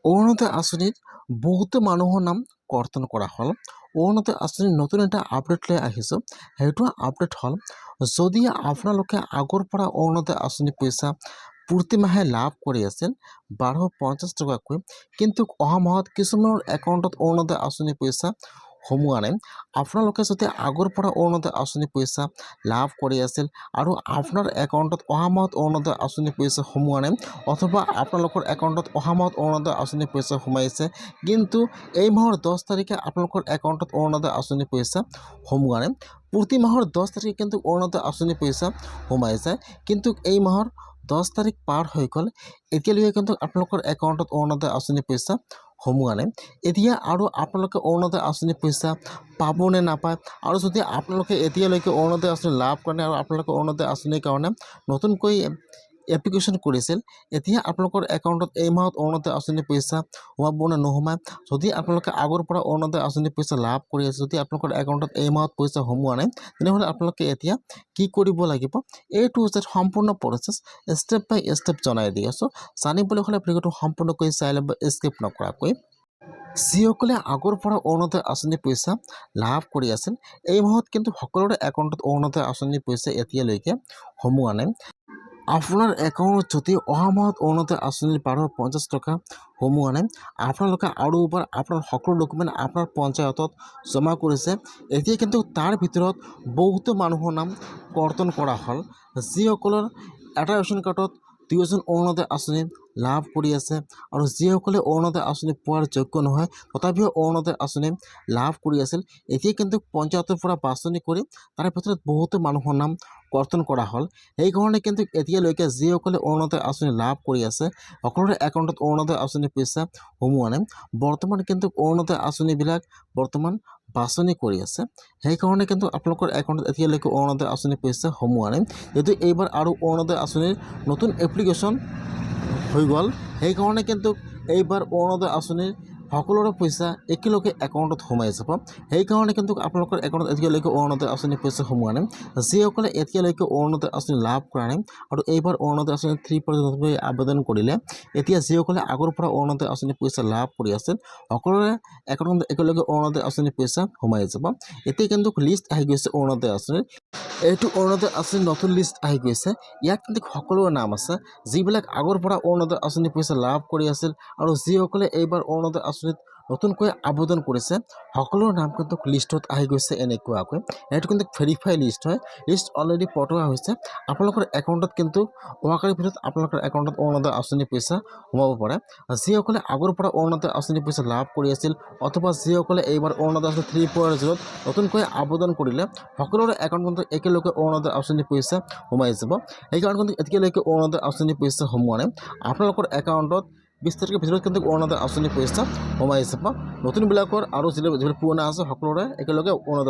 অৰুণোদয় আঁচনিত বহুতো মানুহৰ নাম কৰ্তন কৰা হ'ল। অৰুণোদয় আঁচনিৰ নতুন এটা আপডেট লৈ আহিছোঁ। সেইটো আপডেট হ'ল, যদি আপোনালোকে আগৰ পৰা অৰুণোদয় আঁচনি পইচা প্ৰতি মাহে লাভ কৰি আছিল 1250 টকাকৈ, কিন্তু অহা মাহত কিছুমানৰ একাউণ্টত অৰুণোদয় আঁচনি পইচা সোমোৱা নাই। আপোনালোকে যদি আগৰ পৰা অৰুণোদয় আঁচনি পইচা লাভ কৰি আছিল আৰু আপোনাৰ একাউণ্টত অহা মাহত অৰুণোদয় আঁচনি পইচা সোমোৱা নাই, অথবা আপোনালোকৰ একাউণ্টত অহা মাহত অৰুণোদয় আঁচনি পইচা সোমাইছে, কিন্তু এই মাহৰ 10 তাৰিখে আপোনালোকৰ একাউণ্টত অৰুণোদয় আঁচনি পইচা সোমোৱা নাই। প্ৰতি মাহৰ 10 তাৰিখে কিন্তু অৰুণোদয় আঁচনি পইচা সোমাই যায়, কিন্তু এই মাহৰ 10 তাৰিখ পাৰ হৈ গ'ল, এতিয়ালৈকে কিন্তু আপোনালোকৰ একাউণ্টত অৰুণোদয় আঁচনি পইচা সোমোৱা নাই। এতিয়া আৰু আপোনালোকে অৰুণোদয় আঁচনি পইচা পাব নে নাপায়, আৰু যদি আপোনালোকে এতিয়ালৈকে অৰুণোদয় আঁচনি লাভ কৰা নাই আৰু আপোনালোকে অৰুণোদয় আঁচনিৰ কাৰণে নতুনকৈ এপ্লিকেশ্যন কৰিছিল, এতিয়া আপোনালোকৰ একাউণ্টত এই মাহত অৰুণোদয় আঁচনি পইচা সোমাব নে নোসোমায়। যদি আপোনালোকে আগৰ পৰা অৰুণোদয় আঁচনি পইচা লাভ কৰি আছে, যদি আপোনালোকৰ একাউণ্টত এই মাহত পইচা সোমোৱা নাই, তেনেহ'লে আপোনালোকে এতিয়া কি কৰিব লাগিব, এইটো যে সম্পূৰ্ণ প্ৰচেছ ষ্টেপ বাই ষ্টেপ জনাই দি আছোঁ। জানিবলৈ হ'লে ভিডিঅ'টো সম্পূৰ্ণকৈ চাই ল'ব, স্কিপ নকৰাকৈ। যিসকলে আগৰ পৰা অৰুণোদয় আঁচনি পইচা লাভ কৰি আছিল, এই মাহত কিন্তু সকলোৰে একাউণ্টত অৰুণোদয় আঁচনি পইচা এতিয়ালৈকে সোমোৱা নাই। আপোনাৰ একাউণ্টত যদি অহা মাহত অৰুণোদয় আঁচনিৰ 1250 টকা সোমোৱা নাই, আপোনালোকে আৰু এবাৰ আপোনাৰ সকলো ডকুমেণ্ট আপোনাৰ পঞ্চায়তত জমা কৰিছে। এতিয়া কিন্তু তাৰ ভিতৰত বহুতো মানুহৰ নাম কৰ্তন কৰা হ'ল, যিসকলৰ এটা ৰেচন কাৰ্ডত 2জন অৰুণোদয় আঁচনি লাভ কৰি আছে, আৰু যিসকলে অৰুণোদয় আঁচনি পোৱাৰ যোগ্য নহয় তথাপিও অৰুণোদয় আঁচনি লাভ কৰি আছিল। এতিয়া কিন্তু পঞ্চায়তৰ পৰা বাছনি কৰি তাৰ ভিতৰত বহুতো মানুহৰ নাম কৰ্তন কৰা হ'ল। সেইকাৰণে কিন্তু এতিয়ালৈকে যিসকলে অৰুণোদয় আঁচনি লাভ কৰি আছে, সকলোৰে একাউণ্টত অৰুণোদয় আঁচনি পইচা সোমোৱা নাই। বৰ্তমান কিন্তু অৰুণোদয় আঁচনিবিলাক বৰ্তমান বাছনি কৰি আছে, সেইকাৰণে কিন্তু আপোনালোকৰ একাউণ্টত এতিয়ালৈকে অৰুণোদয় আঁচনি পইচা সোমোৱা নাই। যদি এইবাৰ আৰু অৰুণোদয় আঁচনিৰ নতুন এপ্লিকেশ্যন হৈ গ'ল, সেইকাৰণে কিন্তু এইবাৰ অৰুণোদয় আঁচনিৰ সকলোৰে পইচা একেলগে একাউণ্টত সোমাই যাব। সেইকাৰণে কিন্তু আপোনালোকৰ একাউণ্টত এতিয়ালৈকে অৰুণোদয় আঁচনি পইচা সোমোৱা নাই। যিসকলে এতিয়ালৈকে অৰুণোদয় আঁচনি লাভ কৰা নাই আৰু এইবাৰ অৰুণোদয় আঁচনি 3% আবেদন কৰিলে, এতিয়া যিসকলে আগৰ পৰা অৰুণোদয় আঁচনি পইচা লাভ কৰি আছিল, সকলোৰে একাউণ্টত একেলগে অৰুণোদয় আঁচনি পইচা সোমাই যাব। এতিয়া কিন্তু লিষ্ট আহি গৈছে অৰুণোদয় আঁচনিৰ, এইটো অৰুণোদয় আঁচনিৰ নতুন লিষ্ট আহি গৈছে। ইয়াত কিন্তু সকলোৰে নাম আছে, যিবিলাক আগৰ পৰা অৰুণোদয় আঁচনি পইচা লাভ কৰি আছিল আৰু যিসকলে এইবাৰ অৰুণোদয় আঁচনিত নতুনকৈ আবেদন কৰিছে, সকলোৰে নাম কিন্তু লিষ্টত আহি গৈছে এনেকুৱাকৈ। এইটো কিন্তু ভেৰিফাই লিষ্ট হয়, লিষ্ট অলৰেডি পঠোৱা হৈছে। আপোনালোকৰ একাউণ্টত কিন্তু অহাকালিৰ ভিতৰত আপোনালোকৰ একাউণ্টত অৰুণোদয় আঁচনি পইচা সোমাব পাৰে। যিসকলে আগৰ পৰা অৰুণোদয় আঁচনি পইচা লাভ কৰি আছিল, অথবা যিসকলে এইবাৰ অৰুণোদয় আঁচনি 3.0 নতুনকৈ আবেদন কৰিলে, সকলোৰে একাউণ্টত একেলগে অৰুণোদয় আঁচনি পইচা সোমাই যাব। সেইকাৰণে কিন্তু এতিয়ালৈকে অৰুণোদয় আঁচনি পইচা সোমোৱা নাই। আপোনালোকৰ একাউণ্টত 20 তাৰিখৰ ভিতৰত কিন্তু অৰুণোদয় আঁচনি পইচা সোমাই যাব। নতুনবিলাকৰ আৰু যিবিলাক পুৰণা আছে সকলোৰে একেলগে অৰুণোদয়